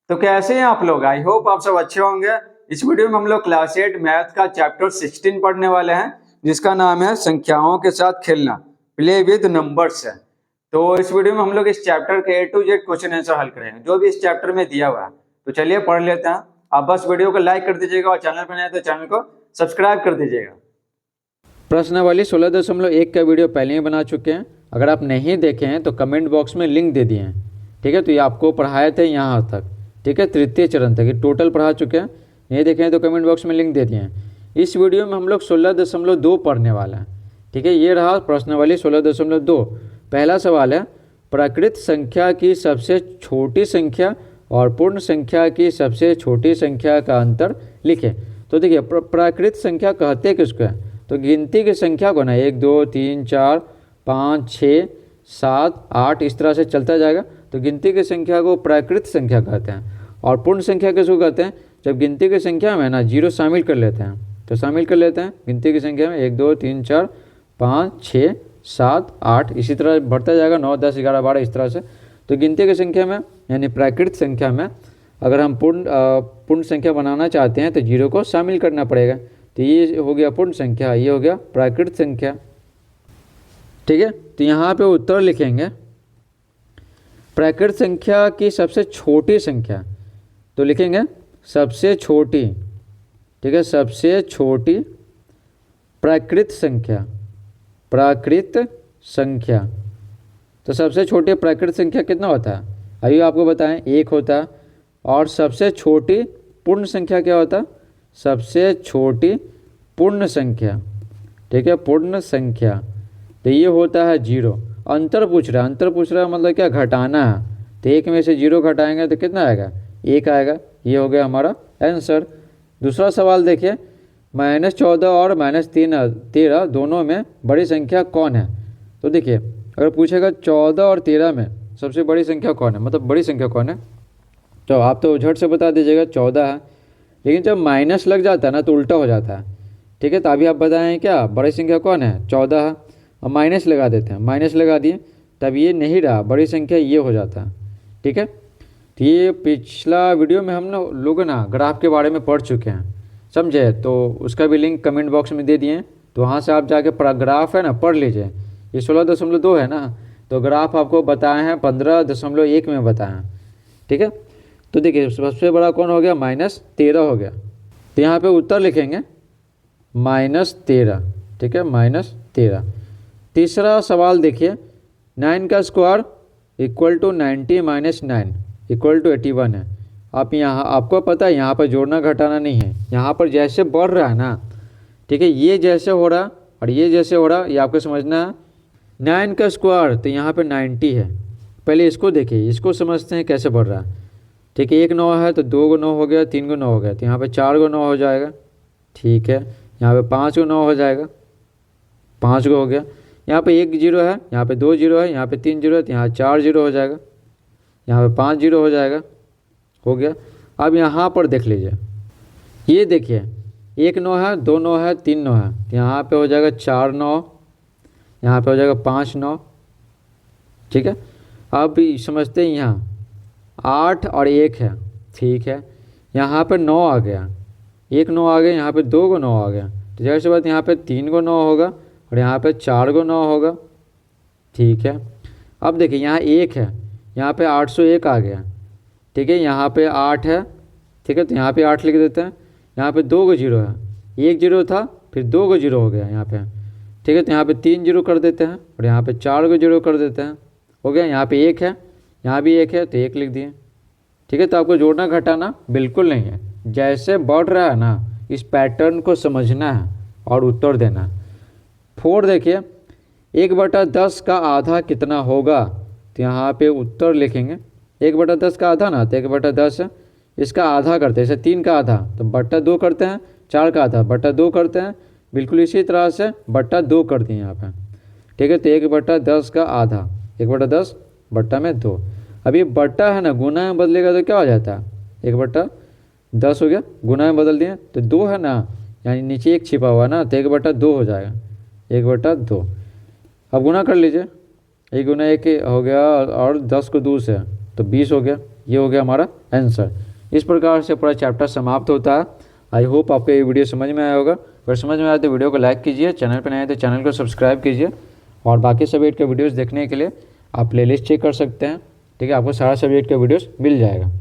तो कैसे हैं आप लोग? आई होप आप सब अच्छे होंगे। इस वीडियो में हम लोग क्लास 8 मैथ का चैप्टर 16 पढ़ने वाले हैं, जिसका नाम है संख्याओं के साथ खेलना, प्ले विद नंबर्स है। तो इस वीडियो में हम लोग इस चैप्टर के A to Z question answer हल करेंगे, जो भी इस चैप्टर में दिया हुआ है। तो चलिए पढ़ लेते हैं। आप बस वीडियो को लाइक कर दीजिएगा और चैनल पर नए हैं तो चैनल को सब्सक्राइब कर दीजिएगा। प्रश्नावली 16.1 का वीडियो पहले ही बना चुके हैं। अगर आप नहीं देखे हैं तो कमेंट बॉक्स में लिंक दे दिए हैं, ठीक है। तो ये आपको पढ़ाए थे यहाँ तक, ठीक है, तृतीय चरण तक ये टोटल पढ़ा चुके हैं। नहीं देखे हैं तो कमेंट बॉक्स में लिंक दे दिए हैं। इस वीडियो में हम लोग 16.2 पढ़ने वाला है, ठीक है। ये रहा प्रश्नावली 16.2। पहला सवाल है, प्राकृत संख्या की सबसे छोटी संख्या और पूर्ण संख्या की सबसे छोटी संख्या का अंतर लिखें। तो देखिए, प्राकृत संख्या कहते किसको है? तो गिनती की संख्या को ना 1 2 3 4 5 6 7 8 इस तरह से चलता जाएगा। तो गिनती की संख्या को प्राकृत संख्या कहते हैं। और पूर्ण संख्या किसको कहते हैं? जब गिनती की संख्या में ना 0 शामिल कर लेते हैं। तो शामिल कर लेते हैं गिनती की संख्या में 1 2 3 4 5 6 7 8 इसी तरह बढ़ता जाएगा, 9 10 11 12 इस तरह से। तो गिनती की संख्या में यानी प्राकृत संख्या में अगर हम पूर्ण संख्या बनाना चाहते हैं तो 0 को शामिल करना पड़ेगा। तो ये हो गया पूर्ण संख्या, ये हो गया प्राकृत संख्या, ठीक है। तो यहाँ पे उत्तर लिखेंगे प्राकृत संख्या की सबसे छोटी संख्या। तो लिखेंगे सबसे छोटी, ठीक है, सबसे छोटी प्राकृत संख्या, प्राकृत संख्या। तो सबसे छोटी प्राकृत संख्या कितना होता है? अभी आपको बताएं, 1 होता है। और सबसे छोटी पूर्ण संख्या क्या होता है? सबसे छोटी पूर्ण संख्या, ठीक है, पूर्ण संख्या। तो ये होता है 0। अंतर पूछ रहा है, अंतर पूछ रहा है मतलब क्या? घटाना है। तो 1 में से 0 घटाएंगे तो कितना आएगा? 1 आएगा। ये हो गया हमारा आंसर। दूसरा सवाल देखिए, -14 और -13 दोनों में बड़ी संख्या कौन है? तो देखिए, अगर पूछेगा 14 और 13 में सबसे बड़ी संख्या कौन है, मतलब बड़ी संख्या कौन है, तो आप तो झट से बता दीजिएगा 14 है। लेकिन जब माइनस लग जाता है ना तो उल्टा हो जाता है, ठीक है। तो अभी आप बताएं क्या बड़ी संख्या कौन है? 14 है। अब माइनस लगा देते हैं, माइनस लगा दिए तब ये नहीं रहा, बड़ी संख्या ये हो जाता है, ठीक है। तो ये पिछला वीडियो में हम लोग ना ग्राफ के बारे में पढ़ चुके हैं, समझे। तो उसका भी लिंक कमेंट बॉक्स में दे दिए, तो वहाँ से आप जाके ग्राफ है ना पढ़ लीजिए। ये 16.2 है ना, तो ग्राफ आपको बताए हैं 15.1 में बताए हैं, ठीक है। तो देखिए, सबसे बड़ा कौन हो गया? -13 हो गया। तो यहाँ पे उत्तर लिखेंगे -13, ठीक है, -13। तीसरा सवाल देखिए, 9 का square equal to 90 - 9 equal to 81 है। आप यहाँ, आपको पता है यहाँ पर जोड़ना घटाना नहीं है। यहाँ पर जैसे बढ़ रहा है ना, ठीक है, ये जैसे हो रहा और ये जैसे हो रहा, ये आपको समझना है। 9 का स्क्वायर तो यहाँ पे 90 है। पहले इसको देखिए, इसको समझते हैं कैसे बढ़ रहा है, ठीक है। 1 9 है तो 2 को 9 हो गया, 3 को 9 हो गया, तो यहाँ पे 4 को 9 हो जाएगा, ठीक है। यहाँ पे 5 को 9 हो जाएगा, 5 को हो गया। यहाँ पे 1 0 है, यहाँ पे 2 0 है, यहाँ पे 3 0 है, तो यहाँ 4 0 हो जाएगा, यहाँ पे 5 0 हो जाएगा, हो गया। अब यहाँ पर देख लीजिए, ये देखिए 1 9 है, 2 9 है, 3 9 है, तो यहाँ पे हो जाएगा 4 9, यहाँ पे हो जाएगा 5 9, ठीक है। अब समझते हैं, यहाँ 8 और 1 है, ठीक है। यहाँ पे 9 आ गया, 1 9 आ गया, यहाँ पे 2 को 9 आ गया, तो जाहिर सी बात यहाँ पे 3 को 9 होगा और यहाँ पे 4 को 9 होगा, ठीक है। अब देखिए, यहाँ 1 है, यहाँ पे 801 आ गया, ठीक है। यहाँ पे 8 है, ठीक है, तो यहाँ पे 8 लिख देते हैं। यहाँ पे 2 को 0 है, 1 0 था, फिर 2 को 0 हो गया यहाँ पे, ठीक है। तो यहाँ पे 3 0 कर देते हैं और यहाँ पे 4 को 0 कर देते हैं, हो गया। यहाँ पे 1 है, यहाँ भी 1 है, तो 1 लिख दिए, ठीक है। तो आपको जोड़ना घटाना बिल्कुल नहीं है, जैसे बढ़ रहा है ना इस पैटर्न को समझना है और उत्तर देना है। 4 देखिए, 1/10 का आधा कितना होगा? तो यहाँ पे उत्तर लिखेंगे 1/10 का आधा ना, तो 1/10 इसका आधा करते हैं, जैसे 3 का आधा तो बट्टा 2 करते हैं, 4 का आधा बट्टा 2 करते हैं, बिल्कुल इसी तरह से बट्टा 2 कर दिए यहाँ पे, ठीक है। तो 1/10 का आधा, 1/10 बट्टा में 2। अब ये बट्टा है ना, गुना में बदलेगा तो क्या हो जाता है? 1/10 हो गया, गुना में बदल दिए तो 2 है ना, यानी नीचे 1 छिपा हुआ ना, तो 1/2 हो जाएगा, 1/2। अब गुना कर लीजिए, 1 गुना 1 हो गया और 10 को 2 से तो 20 हो गया, ये हो गया हमारा आंसर। इस प्रकार से पूरा चैप्टर समाप्त होता है। आई होप आपको ये वीडियो समझ में आया होगा। अगर समझ में आया तो वीडियो को लाइक कीजिए, चैनल पर नए हैं तो चैनल को सब्सक्राइब कीजिए, और बाकी सब्जेक्ट के वीडियोस देखने के लिए आप प्लेलिस्ट चेक कर सकते हैं। ठीक है, आपको सारा सब्जेक्ट का वीडियोस मिल जाएगा।